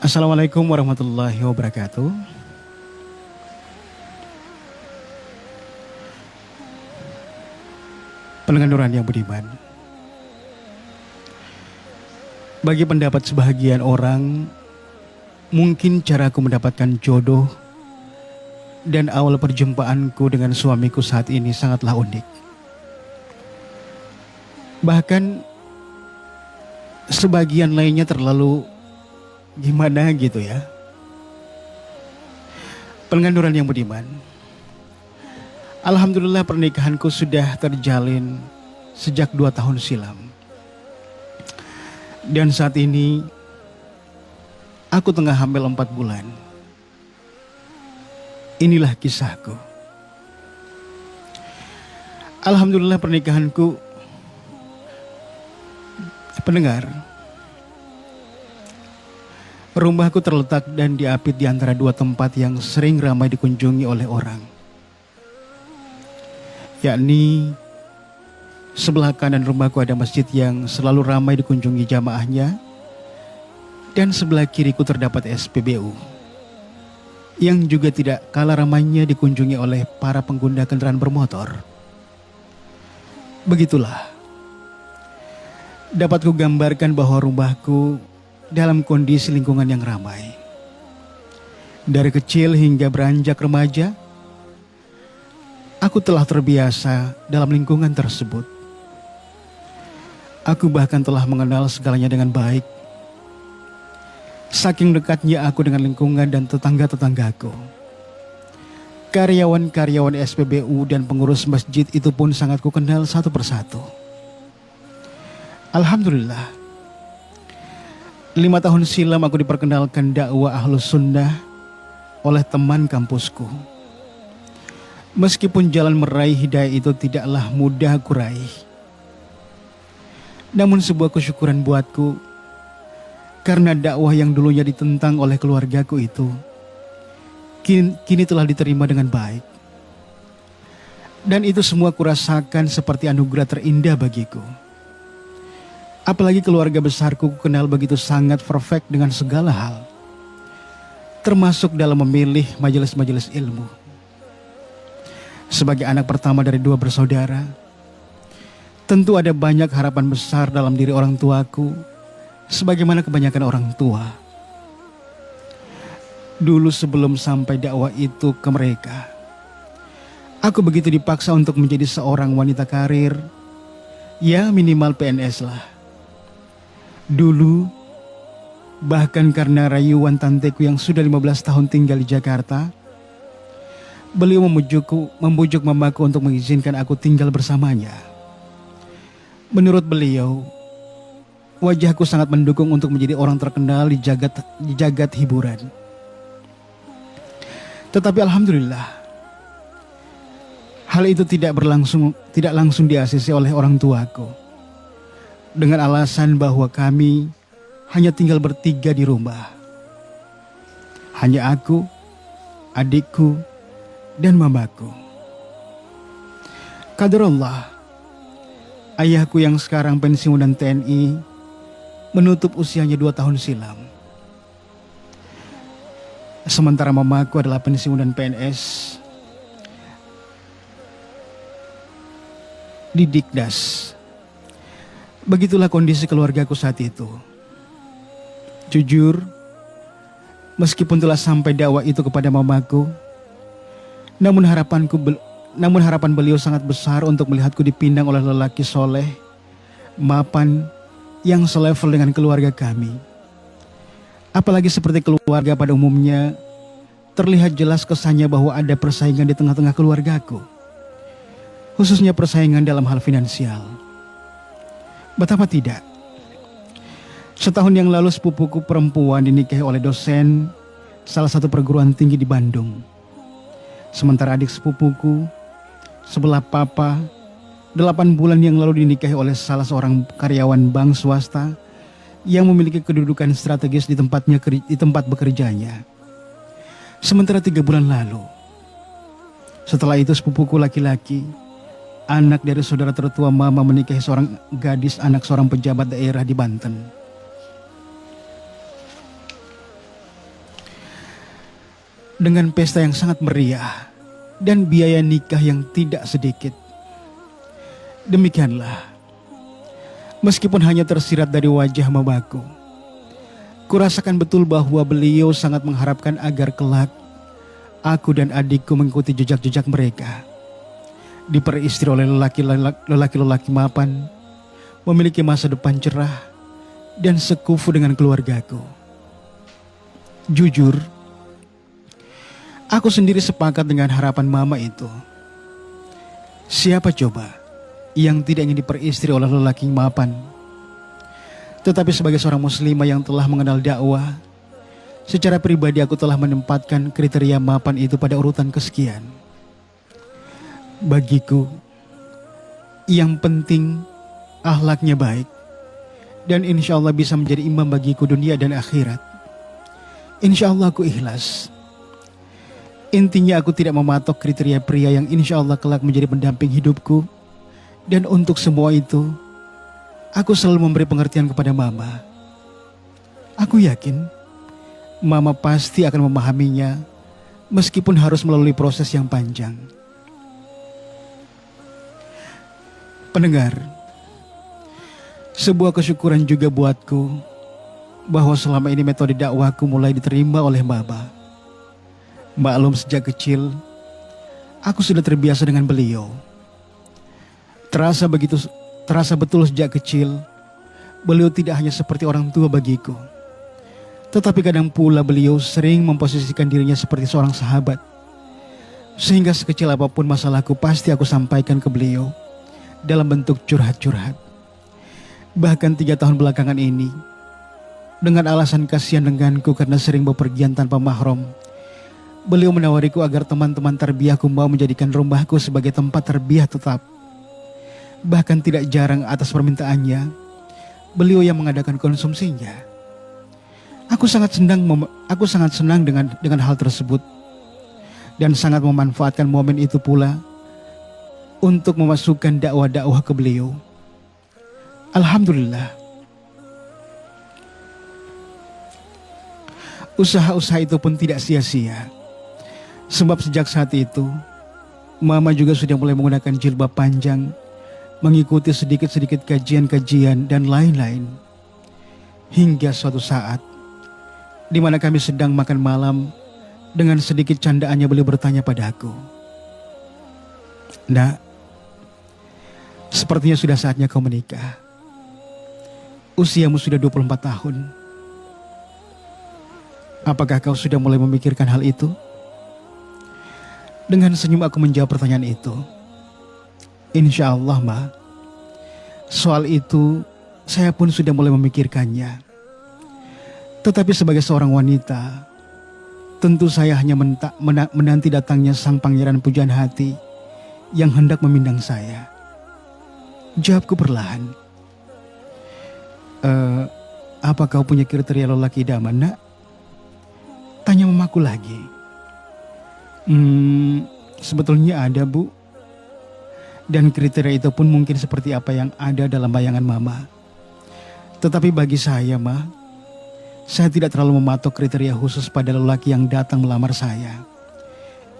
Assalamualaikum warahmatullahi wabarakatuh. Pendengar Nurani yang budiman, bagi pendapat sebahagian orang, mungkin caraku mendapatkan jodoh dan awal perjumpaanku dengan suamiku saat ini sangatlah unik. Bahkan sebagian lainnya terlalu gimana gitu ya. Pendengar Nurani yang budiman, alhamdulillah pernikahanku sudah terjalin sejak 2 tahun silam. Dan saat ini aku tengah hamil 4 bulan. Inilah kisahku. Alhamdulillah pernikahanku, pendengar, rumahku terletak dan diapit di antara 2 tempat yang sering ramai dikunjungi oleh orang, yakni sebelah kanan rumahku ada masjid yang selalu ramai dikunjungi jamaahnya, dan sebelah kiriku terdapat SPBU yang juga tidak kalah ramainya dikunjungi oleh para pengguna kendaraan bermotor. Begitulah, dapat kugambarkan bahwa rumahku dalam kondisi lingkungan yang ramai. Dari kecil hingga beranjak remaja, aku telah terbiasa dalam lingkungan tersebut. Aku bahkan telah mengenal segalanya dengan baik. Saking dekatnya aku dengan lingkungan dan tetangga-tetanggaku. Karyawan-karyawan SPBU dan pengurus masjid itu pun sangat kukenal satu persatu. Alhamdulillah, 5 tahun silam aku diperkenalkan dakwah Ahlus Sunnah oleh teman kampusku. Meskipun jalan meraih hidayah itu tidaklah mudah aku raih, namun sebuah kesyukuran buatku karena dakwah yang dulunya ditentang oleh keluargaku itu kini telah diterima dengan baik. Dan itu semua kurasakan seperti anugerah terindah bagiku. Apalagi keluarga besarku kenal begitu sangat perfect dengan segala hal, termasuk dalam memilih majelis-majelis ilmu. Sebagai anak pertama dari 2 bersaudara, tentu ada banyak harapan besar dalam diri orang tuaku, sebagaimana kebanyakan orang tua. Dulu sebelum sampai dakwah itu ke mereka, aku begitu dipaksa untuk menjadi seorang wanita karir, ya minimal PNS lah. Dulu, bahkan karena rayuan tanteku yang sudah 15 tahun tinggal di Jakarta, beliau membujuk mamaku untuk mengizinkan aku tinggal bersamanya. Menurut beliau, wajahku sangat mendukung untuk menjadi orang terkenal di jagat hiburan. Tetapi alhamdulillah, hal itu tidak langsung di-ACC oleh orang tuaku, dengan alasan bahwa kami hanya tinggal bertiga di rumah. Hanya aku, adikku, dan mamaku. Qadarullah, ayahku yang sekarang pensiunan TNI menutup usianya 2 tahun silam. Sementara mamaku adalah pensiunan PNS di Dikdas. Begitulah kondisi keluargaku saat itu. Jujur, meskipun telah sampai dakwah itu kepada mamaku, namun harapan beliau sangat besar untuk melihatku dipindang oleh lelaki soleh, mapan, yang selevel dengan keluarga kami. Apalagi seperti keluarga pada umumnya, terlihat jelas kesannya bahwa ada persaingan di tengah-tengah keluargaku, khususnya persaingan dalam hal finansial. Betapa tidak, setahun yang lalu sepupuku perempuan dinikahi oleh dosen salah satu perguruan tinggi di Bandung. Sementara adik sepupuku sebelah papa 8 bulan yang lalu dinikahi oleh salah seorang karyawan bank swasta yang memiliki kedudukan strategis di tempat bekerjanya. Sementara 3 bulan lalu, setelah itu sepupuku laki-laki, anak dari saudara tertua mama, menikahi seorang gadis anak seorang pejabat daerah di Banten. dengan pesta yang sangat meriah dan biaya nikah yang tidak sedikit. Demikianlah, meskipun hanya tersirat dari wajah mamaku, kurasakan betul bahwa beliau sangat mengharapkan agar kelak aku dan adikku mengikuti jejak-jejak mereka, diperistri oleh lelaki-lelaki mapan, memiliki masa depan cerah, dan sekufu dengan keluargaku. Jujur, aku sendiri sepakat dengan harapan mama itu. Siapa coba yang tidak ingin diperistri oleh lelaki mapan? Tetapi sebagai seorang muslimah yang telah mengenal dakwah, secara pribadi aku telah menempatkan kriteria mapan itu pada urutan kesekian. Bagiku, yang penting akhlaknya baik, dan insya Allah bisa menjadi imam bagiku dunia dan akhirat. Insya Allah aku ikhlas. Intinya aku tidak mematok kriteria pria yang insya Allah kelak menjadi pendamping hidupku. Dan untuk semua itu, aku selalu memberi pengertian kepada mama. Aku yakin mama pasti akan memahaminya, meskipun harus melalui proses yang panjang. Pendengar, sebuah kesyukuran juga buatku bahwa selama ini metode dakwahku mulai diterima oleh mama. Maklum, sejak kecil aku sudah terbiasa dengan beliau. Terasa betul sejak kecil beliau tidak hanya seperti orang tua bagiku, tetapi kadang pula beliau sering memposisikan dirinya seperti seorang sahabat. Sehingga sekecil apapun masalahku pasti aku sampaikan ke beliau dalam bentuk curhat-curhat. Bahkan 3 tahun belakangan ini, dengan alasan kasihan denganku karena sering bepergian tanpa mahram, beliau menawariku agar teman-teman tarbiyahku mau menjadikan rumahku sebagai tempat tarbiyah tetap. Bahkan tidak jarang atas permintaannya, beliau yang mengadakan konsumsinya. Aku sangat senang dengan hal tersebut, dan sangat memanfaatkan momen itu pula untuk memasukkan dakwah-dakwah ke beliau. Alhamdulillah, usaha-usaha itu pun tidak sia-sia. Sebab sejak saat itu, mama juga sudah mulai menggunakan jilbab panjang, mengikuti sedikit-sedikit kajian-kajian dan lain-lain. Hingga suatu saat, di mana kami sedang makan malam, dengan sedikit candaannya beliau bertanya padaku, "Nak, sepertinya sudah saatnya kau menikah. Usiamu sudah 24 tahun. Apakah kau sudah mulai memikirkan hal itu?" Dengan senyum aku menjawab pertanyaan itu. "Insya Allah, Ma. Soal itu saya pun sudah mulai memikirkannya. Tetapi sebagai seorang wanita, tentu saya hanya menanti datangnya sang pangeran pujaan hati yang hendak memindang saya." Jawabku perlahan. Apa kau punya kriteria lelaki idaman, Nak?" Tanya mamaku lagi. Sebetulnya ada, Bu. Dan kriteria itu pun mungkin seperti apa yang ada dalam bayangan mama. Tetapi bagi saya, Ma, saya tidak terlalu mematok kriteria khusus pada lelaki yang datang melamar saya.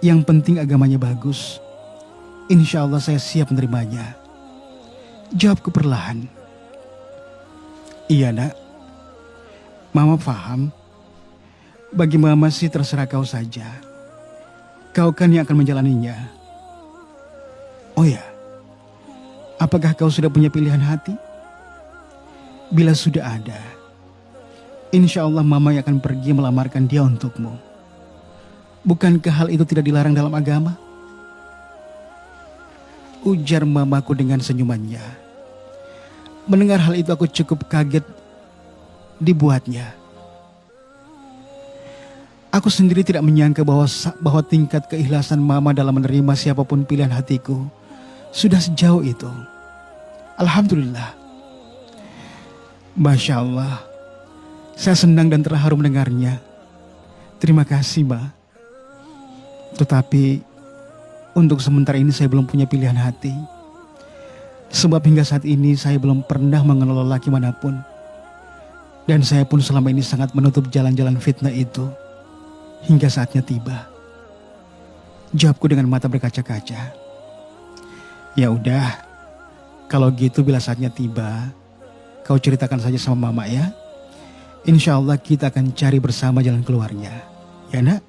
Yang penting agamanya bagus. Insya Allah saya siap menerimanya. Jawabku perlahan. "Iya, Nak. Mama paham. Bagi mama sih terserah kau saja. Kau kan yang akan menjalaninya. Oh ya, apakah kau sudah punya pilihan hati? Bila sudah ada, insya Allah mama yang akan pergi melamarkan dia untukmu. Bukankah hal itu tidak dilarang dalam agama?" Ujar mamaku dengan senyumannya. Mendengar hal itu aku cukup kaget dibuatnya. Aku sendiri tidak menyangka bahwa tingkat keikhlasan mama dalam menerima siapapun pilihan hatiku sudah sejauh itu. Alhamdulillah. Masya Allah, saya senang dan terharu mendengarnya. Terima kasih, Ma. Tetapi untuk sementara ini saya belum punya pilihan hati. Sebab hingga saat ini saya belum pernah mengenal lelaki manapun. Dan saya pun selama ini sangat menutup jalan-jalan fitnah itu hingga saatnya tiba. Jawabku dengan mata berkaca-kaca. Ya udah, kalau gitu bila saatnya tiba, kau ceritakan saja sama mama ya. Insya Allah kita akan cari bersama jalan keluarnya. Ya nak?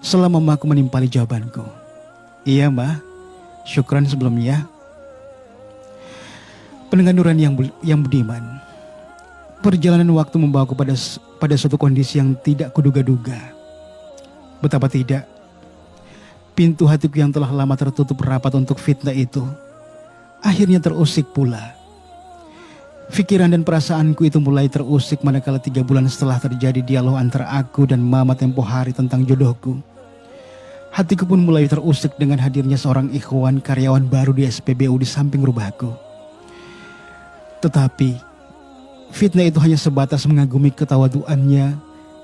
Setelah mamaku menimpali jawabanku. Iya mbah, syukran sebelumnya. Pendengar Nurani yang budiman. Perjalanan waktu membawaku pada suatu kondisi yang tidak kuduga-duga. Betapa tidak, pintu hatiku yang telah lama tertutup rapat untuk fitnah itu akhirnya terusik pula. Pikiran dan perasaanku itu mulai terusik manakala 3 bulan setelah terjadi dialog antara aku dan mama tempo hari tentang jodohku. Hatiku pun mulai terusik dengan hadirnya seorang ikhwan karyawan baru di SPBU di samping rumahku. Tetapi fitnah itu hanya sebatas mengagumi ketawaduannya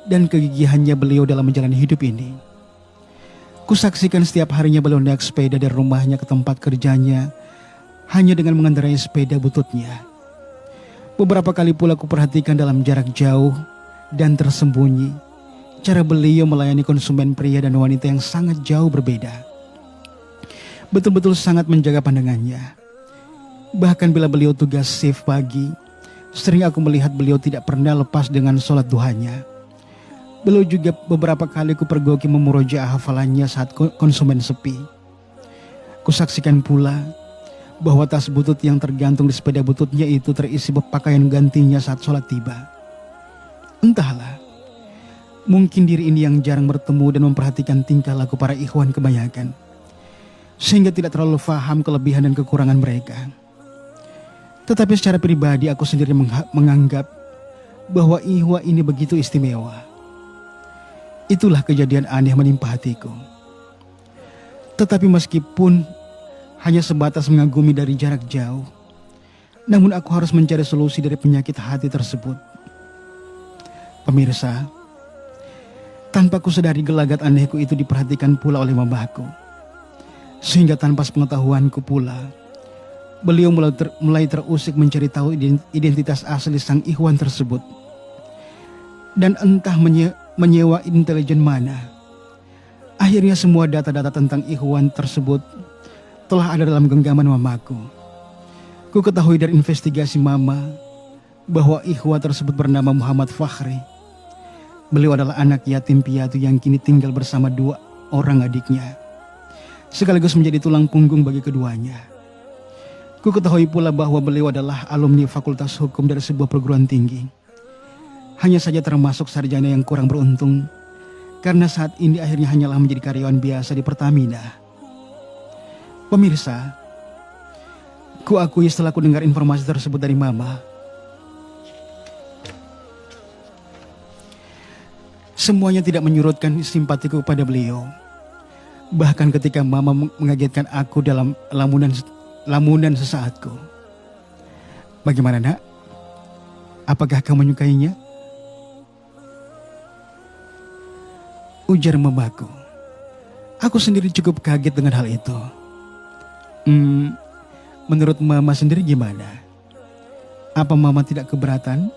dan kegigihannya beliau dalam menjalani hidup ini. Kusaksikan setiap harinya beliau naik sepeda dari rumahnya ke tempat kerjanya hanya dengan mengendarai sepeda bututnya. Beberapa kali pula kuperhatikan dalam jarak jauh dan tersembunyi cara beliau melayani konsumen pria dan wanita yang sangat jauh berbeda. Betul-betul sangat menjaga pandangannya. Bahkan bila beliau tugas shift pagi, sering aku melihat beliau tidak pernah lepas dengan sholat duhanya. Beliau juga beberapa kali kupergoki memurojaah hafalannya saat konsumen sepi. Kusaksikan pula bahwa tas butut yang tergantung di sepeda bututnya itu terisi pakaian gantinya saat sholat tiba. Entahlah, mungkin diri ini yang jarang bertemu dan memperhatikan tingkah laku para ikhwan kebanyakan, sehingga tidak terlalu paham kelebihan dan kekurangan mereka. Tetapi secara pribadi aku sendiri menganggap bahwa ikhwan ini begitu istimewa. Itulah kejadian aneh menimpa hatiku. Tetapi meskipun hanya sebatas mengagumi dari jarak jauh, namun aku harus mencari solusi dari penyakit hati tersebut. Pemirsa, tanpa kusadari gelagat anehku itu diperhatikan pula oleh mamaku. Sehingga tanpa sepengetahuanku pula, beliau mulai terusik mencari tahu identitas asli sang ikhwan tersebut. Dan entah menyewa intelijen mana, akhirnya semua data-data tentang ikhwan tersebut telah ada dalam genggaman mamaku. Ku ketahui dari investigasi mama bahwa ikhwan tersebut bernama Muhammad Fakhri. Beliau adalah anak yatim piatu yang kini tinggal bersama 2 orang adiknya, sekaligus menjadi tulang punggung bagi keduanya. Ku ketahui pula bahwa beliau adalah alumni Fakultas Hukum dari sebuah perguruan tinggi. Hanya saja termasuk sarjana yang kurang beruntung, karena saat ini akhirnya hanyalah menjadi karyawan biasa di Pertamina. Pemirsa, ku akui setelah ku dengar informasi tersebut dari mama, semuanya tidak menyurutkan simpatiku kepada beliau. Bahkan ketika mama mengagetkan aku dalam lamunan sesaatku. Bagaimana nak? Apakah kamu menyukainya? Ujar mamaku. Aku sendiri cukup kaget dengan hal itu. Menurut mama sendiri gimana? Apa mama tidak keberatan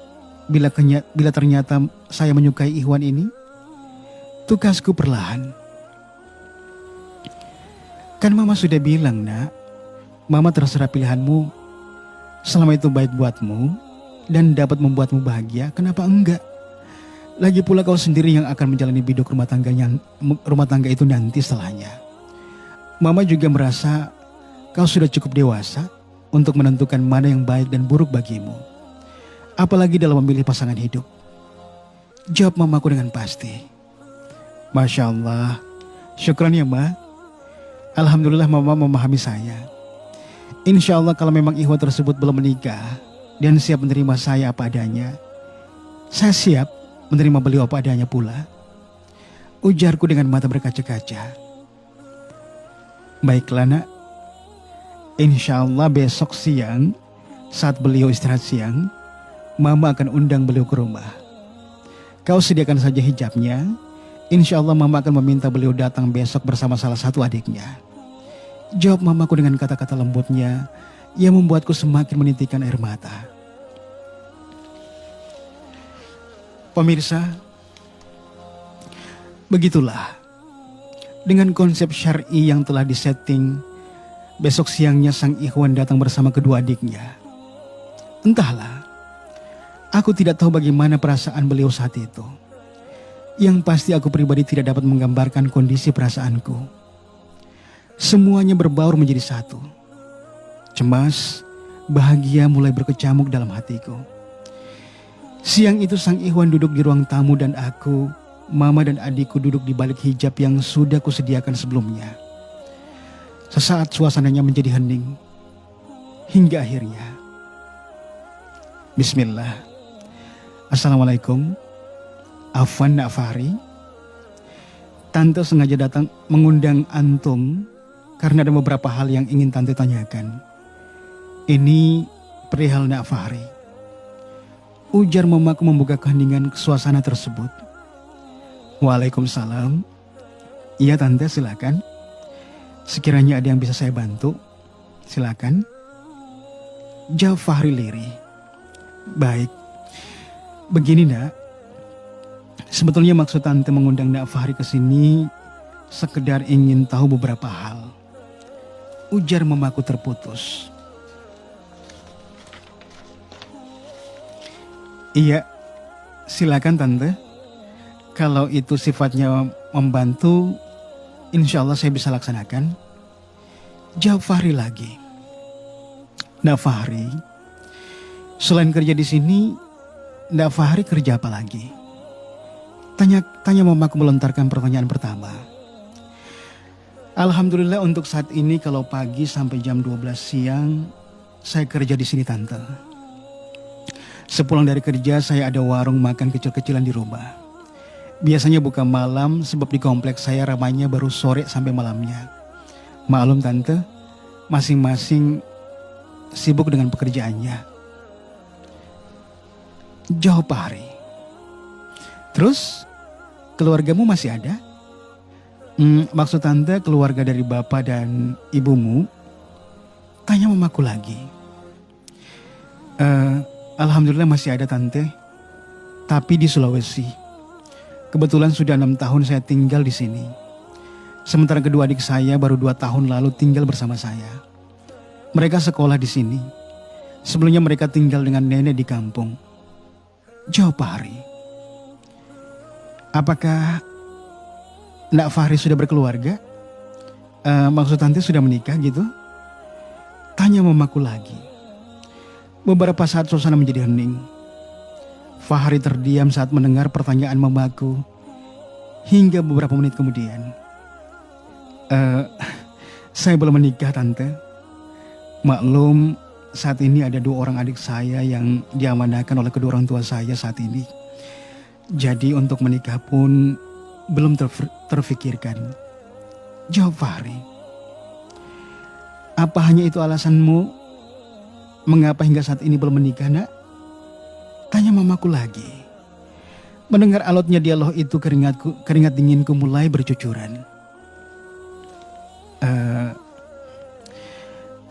bila ternyata saya menyukai ikhwan ini? Tugasku perlahan. Kan mama sudah bilang nak, mama terserah pilihanmu. Selama itu baik buatmu dan dapat membuatmu bahagia, kenapa enggak? Lagi pula kau sendiri yang akan menjalani biduk rumah tangga itu nanti setelahnya. Mama juga merasa kau sudah cukup dewasa untuk menentukan mana yang baik dan buruk bagimu. Apalagi dalam memilih pasangan hidup. Jawab mamaku dengan pasti. Masya Allah, syukran ya ma. Alhamdulillah mama memahami saya. Insya Allah kalau memang ikhwan tersebut belum menikah dan siap menerima saya apa adanya, saya siap menerima beliau apa adanya pula. Ujarku dengan mata berkaca-kaca. Baiklah nak, insya Allah besok siang saat beliau istirahat siang, mama akan undang beliau ke rumah. Kau sediakan saja hijabnya. Insya Allah mama akan meminta beliau datang besok bersama salah satu adiknya. Jawab mamaku dengan kata-kata lembutnya yang membuatku semakin menitikkan air mata. Pemirsa, begitulah Dengan konsep syar'i yang telah disetting, besok siangnya sang ikhwan datang bersama kedua adiknya. Entahlah, aku tidak tahu bagaimana perasaan beliau saat itu. Yang pasti aku pribadi tidak dapat menggambarkan kondisi perasaanku. Semuanya berbaur menjadi satu. Cemas, bahagia mulai berkecamuk dalam hatiku. Siang itu sang ikhwan duduk di ruang tamu dan aku, mama dan adikku duduk di balik hijab yang sudah kusediakan sebelumnya. Sesaat suasananya menjadi hening. Hingga akhirnya. Bismillah. Assalamualaikum. Afwan Nak Fahri. Tante sengaja datang mengundang antum karena ada beberapa hal yang ingin tante tanyakan. Ini perihal Nak Fahri. Ujar mamaku membuka keheningan suasana tersebut. Waalaikumsalam. Iya tante, silakan. Sekiranya ada yang bisa saya bantu, silakan. Jawab Fahri lirih. Baik. Begini Nak. Sebetulnya maksud tante mengundang Nak Fahri ke sini sekedar ingin tahu beberapa hal. Ujar mamaku terputus. Iya, silakan tante. Kalau itu sifatnya membantu, insya Allah saya bisa laksanakan. Jawab Fahri lagi. Nak Fahri, selain kerja di sini, Nak Fahri kerja apa lagi? Tanya mamaku melontarkan pertanyaan pertama. Alhamdulillah untuk saat ini kalau pagi sampai jam 12 siang, saya kerja di sini tante. Sepulang dari kerja saya ada warung makan kecil-kecilan di rumah. Biasanya buka malam sebab di kompleks saya ramainya baru sore sampai malamnya. Maklum tante, masing-masing sibuk dengan pekerjaannya. Jawab Fahri. Terus, keluargamu masih ada? Maksud tante keluarga dari bapak dan ibumu? Tanya mamaku lagi. Alhamdulillah masih ada tante, tapi di Sulawesi. Kebetulan sudah 6 tahun saya tinggal di sini. Sementara kedua adik saya baru 2 tahun lalu tinggal bersama saya. Mereka sekolah di sini. Sebelumnya mereka tinggal dengan nenek di kampung. Jawab Fahri. Apakah Nak Fahri sudah berkeluarga? Maksud tante sudah menikah gitu? Tanya mamaku lagi. Beberapa saat suasana menjadi hening. Fahri terdiam saat mendengar pertanyaan mamaku. Hingga beberapa menit kemudian. Saya belum menikah tante. Maklum saat ini ada 2 orang adik saya yang diamanahkan oleh kedua orang tua saya saat ini. Jadi untuk menikah pun belum terfikirkan. Jawab Fahri. Apa hanya itu alasanmu? Mengapa hingga saat ini belum menikah nak? Tanya mamaku lagi. Mendengar alotnya dialog itu keringat dinginku mulai bercucuran.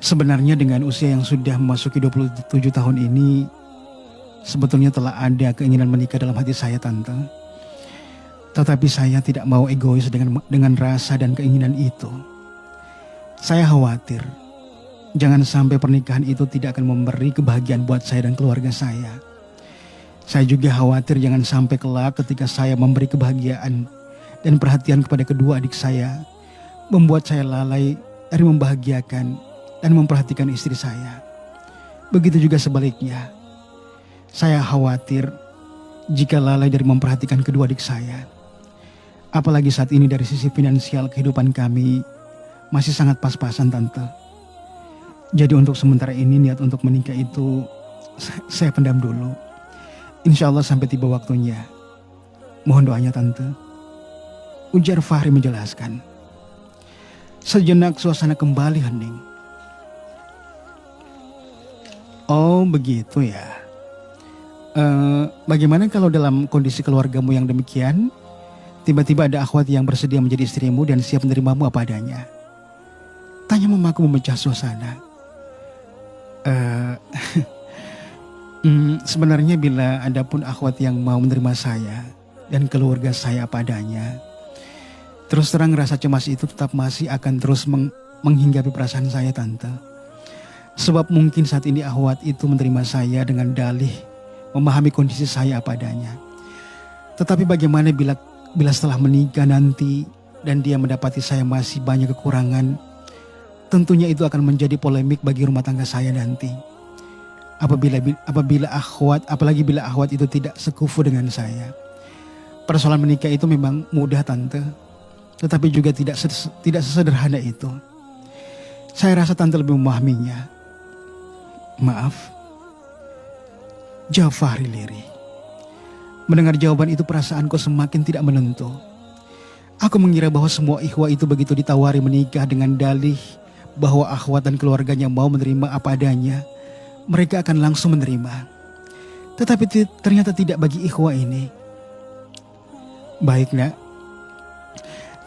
Sebenarnya dengan usia yang sudah memasuki 27 tahun ini, sebetulnya telah ada keinginan menikah dalam hati saya tante. Tetapi saya tidak mau egois dengan rasa dan keinginan itu. Saya khawatir jangan sampai pernikahan itu tidak akan memberi kebahagiaan buat saya dan keluarga saya. Saya juga khawatir jangan sampai kelak ketika saya memberi kebahagiaan dan perhatian kepada kedua adik saya, membuat saya lalai dari membahagiakan dan memperhatikan istri saya. Begitu juga sebaliknya. Saya khawatir jika lalai dari memperhatikan kedua adik saya. Apalagi saat ini dari sisi finansial kehidupan kami masih sangat pas-pasan tante. Jadi untuk sementara ini niat untuk menikah itu saya pendam dulu. Insya Allah sampai tiba waktunya. Mohon doanya tante. Ujar Fahri menjelaskan. Sejenak suasana kembali hening. Oh begitu ya. Bagaimana kalau dalam kondisi keluargamu yang demikian, tiba-tiba ada akhwat yang bersedia menjadi istrimu dan siap menerimamu apa adanya? Tanya mamaku memecah suasana. Sebenarnya bila ada pun akhwat yang mau menerima saya dan keluarga saya apa adanya, Terus terang rasa cemas itu tetap masih akan terus menghinggapi perasaan saya, Tante. Sebab mungkin saat ini Ahwat itu menerima saya dengan dalih memahami kondisi saya apa adanya. Tetapi bagaimana bila setelah menikah nanti dan dia mendapati saya masih banyak kekurangan, tentunya itu akan menjadi polemik bagi rumah tangga saya nanti. Apabila apalagi bila Ahwat itu tidak sekufu dengan saya. Persoalan menikah itu memang mudah, Tante, tetapi juga tidak sesederhana itu. Saya rasa Tante lebih memahaminya. Maaf. Jawab Fahri lirih. Mendengar jawaban itu perasaanku semakin tidak menentu. Aku mengira bahwa semua ikhwah itu begitu ditawari menikah dengan dalih bahwa Ahwat dan keluarganya mau menerima apa adanya, mereka akan langsung menerima. Tetapi ternyata tidak bagi ikhwah ini. Baik, Nak.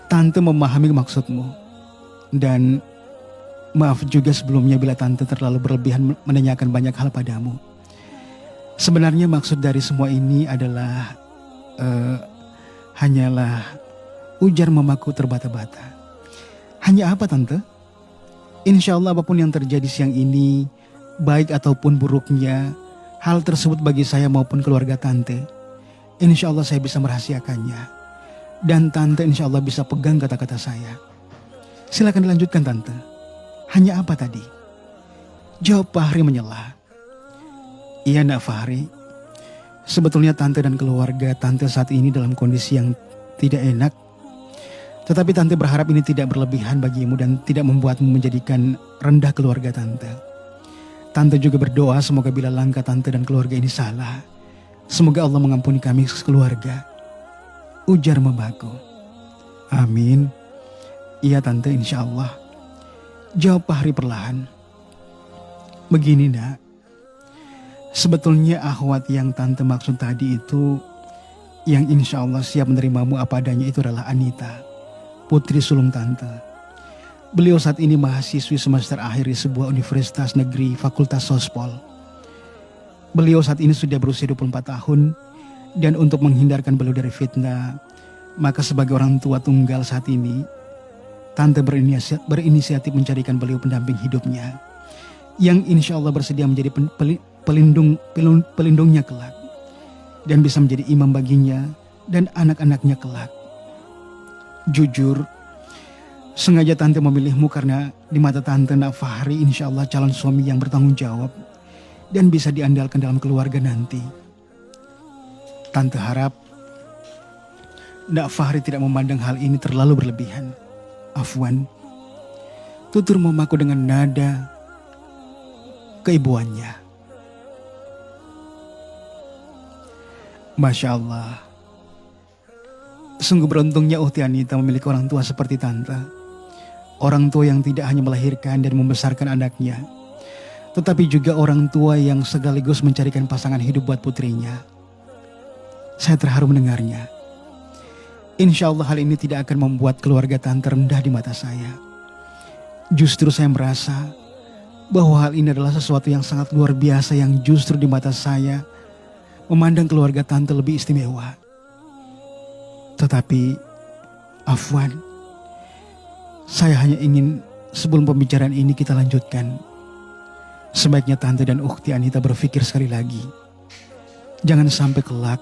Tante memahami maksudmu. Dan maaf juga sebelumnya bila Tante terlalu berlebihan menanyakan banyak hal padamu. Sebenarnya maksud dari semua ini adalah hanyalah ujar mamaku terbata-bata. Hanya apa, Tante? Insya Allah apapun yang terjadi siang ini, baik ataupun buruknya, hal tersebut bagi saya maupun keluarga Tante, insya Allah saya bisa merahasiakannya. Dan Tante insya Allah bisa pegang kata-kata saya. Silakan dilanjutkan, Tante. Hanya apa tadi? Jawab Fahri menyela. Iya, Nak Fahri. Sebetulnya Tante dan keluarga Tante saat ini dalam kondisi yang tidak enak. Tetapi Tante berharap ini tidak berlebihan bagimu dan tidak membuatmu menjadikan rendah keluarga Tante. Tante juga berdoa semoga bila langkah Tante dan keluarga ini salah, semoga Allah mengampuni kami sekeluarga. Ujar mamaku. Amin. Iya, Tante, insya Allah. Jawab Fahri perlahan. Begini, Nak. Sebetulnya Ahwat yang Tante maksud tadi itu, yang insya Allah siap menerimamu apa adanya itu adalah Anita, putri sulung Tante. Beliau saat ini mahasiswi semester akhir di sebuah universitas negeri Fakultas Sospol. Beliau saat ini sudah berusia 24 tahun dan untuk menghindarkan beliau dari fitnah, maka sebagai orang tua tunggal saat ini, Tante berinisiatif mencarikan beliau pendamping hidupnya yang insya Allah bersedia menjadi pelindungnya kelak dan bisa menjadi imam baginya dan anak-anaknya kelak. Jujur, sengaja Tante memilihmu karena di mata Tante, Nak Fahri insya Allah calon suami yang bertanggung jawab dan bisa diandalkan dalam keluarga nanti. Tante harap Nak Fahri tidak memandang hal ini terlalu berlebihan. Afwan, tutur mamaku dengan nada keibuannya. Masya Allah. Sungguh beruntungnya Ukhti Anita memiliki orang tua seperti Tante. Orang tua yang tidak hanya melahirkan dan membesarkan anaknya, tetapi juga orang tua yang sekaligus mencarikan pasangan hidup buat putrinya. Saya terharu mendengarnya. Insya Allah hal ini tidak akan membuat keluarga Tante rendah di mata saya. Justru saya merasa bahwa hal ini adalah sesuatu yang sangat luar biasa yang justru di mata saya memandang keluarga Tante lebih istimewa. Tetapi, afwan, saya hanya ingin sebelum pembicaraan ini kita lanjutkan, sebaiknya Tante dan Ukhti Anita berpikir sekali lagi. Jangan sampai kelak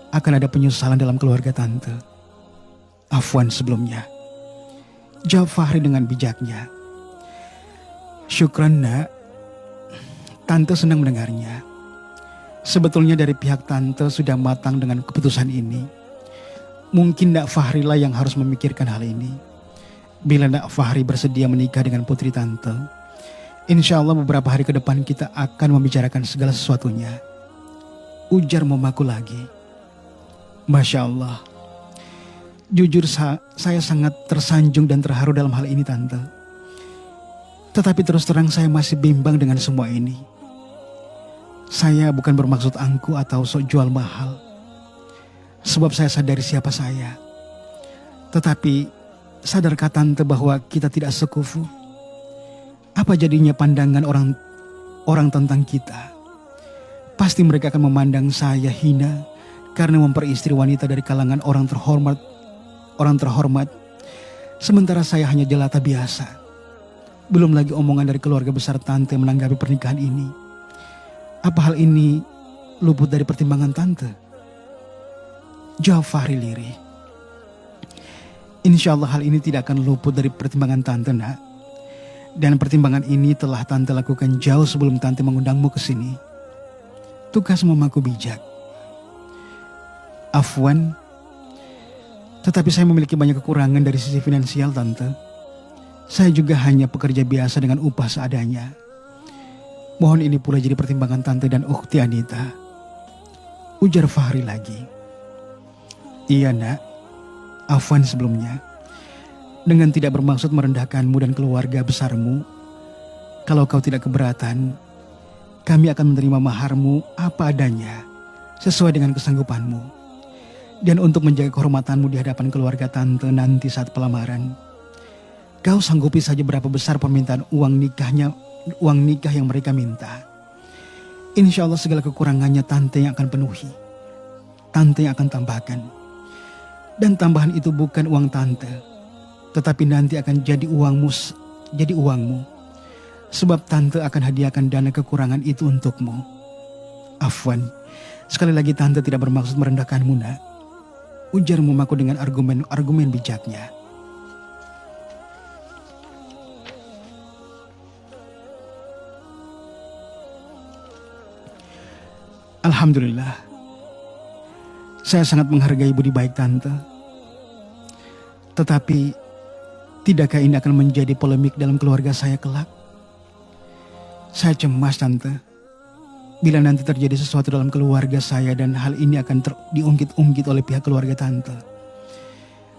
akan ada penyesalan dalam keluarga Tante. Afwan sebelumnya. Jawab Fahri dengan bijaknya. Syukran, Nak. Tante senang mendengarnya. Sebetulnya dari pihak Tante sudah matang dengan keputusan ini. Mungkin Nak Fahri lah yang harus memikirkan hal ini. Bila Nak Fahri bersedia menikah dengan putri Tante, insya Allah beberapa hari ke depan kita akan membicarakan segala sesuatunya. Ujar mamaku lagi. Masya Allah. Jujur saya sangat tersanjung dan terharu dalam hal ini, Tante. Tetapi terus terang saya masih bimbang dengan semua ini. Saya bukan bermaksud angku atau sok jual mahal. Sebab saya sadari siapa saya. Tetapi sadarkah Tante bahwa kita tidak sekufu? Apa jadinya pandangan orang tentang kita? Pasti mereka akan memandang saya hina karena memperistri wanita dari kalangan orang terhormat orang terhormat, sementara saya hanya jelata biasa. Belum lagi omongan dari keluarga besar tante menanggapi pernikahan ini. Apa hal ini luput dari pertimbangan tante? Jawab Fahri lirih. Insya Allah hal ini tidak akan luput dari pertimbangan tante, nak. Dan pertimbangan ini telah tante lakukan jauh sebelum tante mengundangmu ke sini. Tugas mamaku bijak. Afwan, tetapi saya memiliki banyak kekurangan dari sisi finansial, tante. Saya juga hanya pekerja biasa dengan upah seadanya. Mohon ini pula jadi pertimbangan tante dan ukhti Anita. Ujar Fahri lagi. Iya, nak. Afwan sebelumnya. Dengan tidak bermaksud merendahkanmu dan keluarga besarmu. Kalau kau tidak keberatan, kami akan menerima maharmu apa adanya, sesuai dengan kesanggupanmu. Dan untuk menjaga kehormatanmu di hadapan keluarga tante nanti saat pelamaran, kau sanggupi saja berapa besar permintaan uang nikah yang mereka minta. Insya Allah segala kekurangannya tante yang akan penuhi. Tante yang akan tambahkan. Dan tambahan itu bukan uang tante, tetapi nanti akan jadi uangmu. Sebab tante akan hadiahkan dana kekurangan itu untukmu. Afwan, sekali lagi tante tidak bermaksud merendahkanmu, nak. Ujar mamaku dengan argumen bijaknya. Alhamdulillah. Saya sangat menghargai budi baik tante. Tetapi, tidakkah ini akan menjadi polemik dalam keluarga saya kelak? Saya cemas, tante. Bila nanti terjadi sesuatu dalam keluarga saya dan hal ini akan diungkit-ungkit oleh pihak keluarga tante.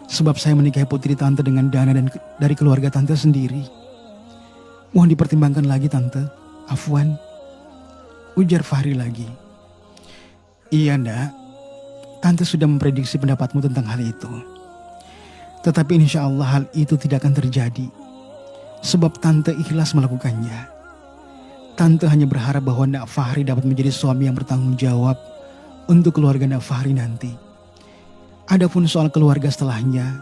Sebab saya menikahi putri tante dengan dana dari keluarga tante sendiri. Mohon dipertimbangkan lagi, tante. Afwan. Ujar Fahri lagi. Iya, ndak. Tante sudah memprediksi pendapatmu tentang hal itu. Tetapi insya Allah hal itu tidak akan terjadi. Sebab tante ikhlas melakukannya. Tante hanya berharap bahwa Nak Fahri dapat menjadi suami yang bertanggung jawab untuk keluarga Nak Fahri nanti. Adapun soal keluarga setelahnya,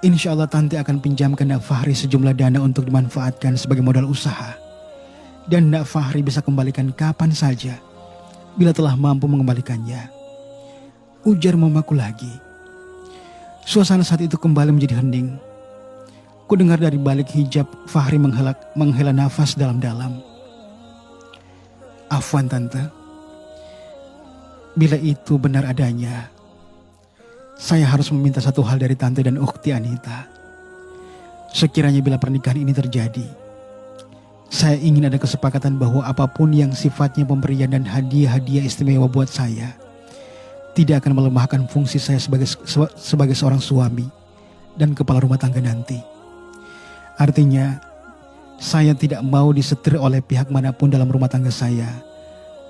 insya Allah tante akan pinjamkan Nak Fahri sejumlah dana untuk dimanfaatkan sebagai modal usaha. Dan Nak Fahri bisa kembalikan kapan saja bila telah mampu mengembalikannya. Ujar mamaku lagi. Suasana saat itu kembali menjadi hening. Ku dengar dari balik hijab Fahri menghela nafas dalam-dalam. Afwan, tante. Bila itu benar adanya, saya harus meminta satu hal dari tante dan ukhti Anita. Sekiranya bila pernikahan ini terjadi, saya ingin ada kesepakatan bahwa apapun yang sifatnya pemberian dan hadiah-hadiah istimewa buat saya tidak akan melemahkan fungsi saya sebagai seorang suami dan kepala rumah tangga nanti. Artinya, saya tidak mau disetir oleh pihak manapun dalam rumah tangga saya,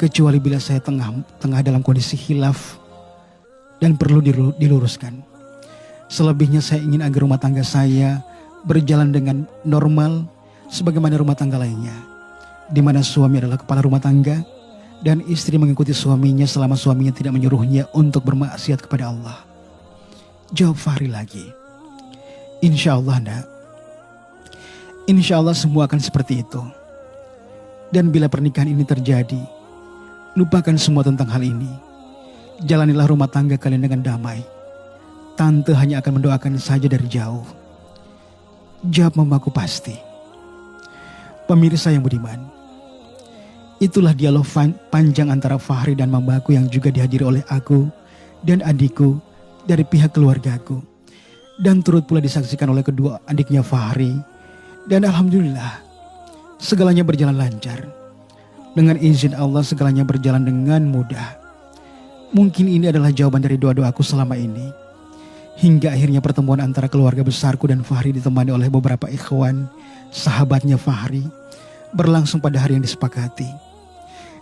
kecuali bila saya tengah dalam kondisi khilaf dan perlu diluruskan. Selebihnya saya ingin agar rumah tangga saya berjalan dengan normal sebagaimana rumah tangga lainnya, di mana suami adalah kepala rumah tangga dan istri mengikuti suaminya selama suaminya tidak menyuruhnya untuk bermaksiat kepada Allah. Jawab Fahri lagi. Insya Allah, nak. Insya Allah semua akan seperti itu. Dan bila pernikahan ini terjadi, lupakan semua tentang hal ini. Jalanilah rumah tangga kalian dengan damai. Tante hanya akan mendoakan saja dari jauh. Jawab mamaku pasti. Pemirsa yang budiman, itulah dialog panjang antara Fahri dan mamaku yang juga dihadiri oleh aku dan adikku dari pihak keluargaku. Dan turut pula disaksikan oleh kedua adiknya Fahri. Dan alhamdulillah, segalanya berjalan lancar. Dengan izin Allah segalanya berjalan dengan mudah. Mungkin ini adalah jawaban dari doa-doaku selama ini. Hingga akhirnya pertemuan antara keluarga besarku dan Fahri ditemani oleh beberapa ikhwan, sahabatnya Fahri, berlangsung pada hari yang disepakati.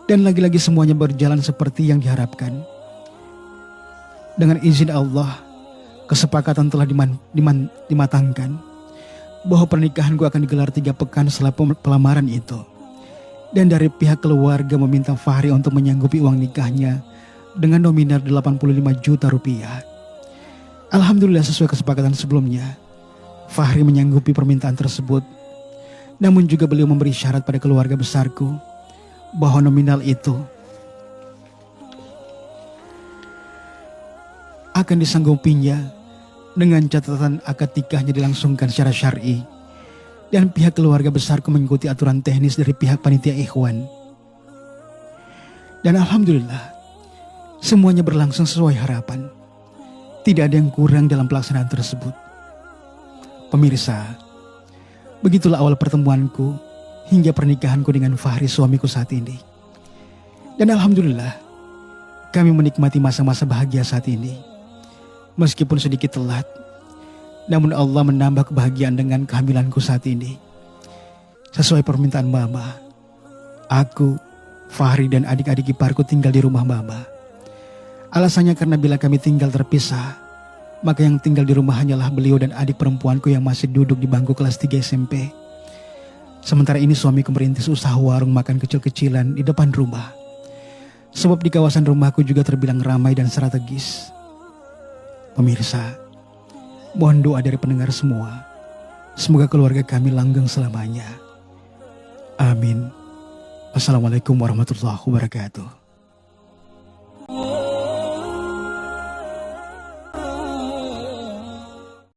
Dan lagi-lagi semuanya berjalan seperti yang diharapkan. Dengan izin Allah, kesepakatan telah dimatangkan bahwa pernikahanku akan digelar 3 pekan setelah pelamaran itu. Dan dari pihak keluarga meminta Fahri untuk menyanggupi uang nikahnya dengan nominal 85 juta rupiah. Alhamdulillah sesuai kesepakatan sebelumnya, Fahri menyanggupi permintaan tersebut. Namun juga beliau memberi syarat pada keluarga besarku bahwa nominal itu akan disanggupinya dengan catatan akad nikahnya dilangsungkan secara syar'i dan pihak keluarga besarku mengikuti aturan teknis dari pihak panitia ikhwan. Dan alhamdulillah semuanya berlangsung sesuai harapan. Tidak ada yang kurang dalam pelaksanaan tersebut. Pemirsa, begitulah awal pertemuanku hingga pernikahanku dengan Fahri suamiku saat ini. Dan alhamdulillah kami menikmati masa-masa bahagia saat ini. Meskipun sedikit telat, namun Allah menambah kebahagiaan dengan kehamilanku saat ini. Sesuai permintaan Mama, aku, Fahri dan adik-adik iparku tinggal di rumah Mama. Alasannya karena bila kami tinggal terpisah, maka yang tinggal di rumah hanyalah beliau dan adik perempuanku yang masih duduk di bangku kelas 3 SMP. Sementara ini suamiku merintis usaha warung makan kecil-kecilan di depan rumah. Sebab di kawasan rumahku juga terbilang ramai dan strategis. Pemirsa, mohon doa dari pendengar semua. Semoga keluarga kami langgeng selamanya. Amin. Wassalamualaikum warahmatullahi wabarakatuh.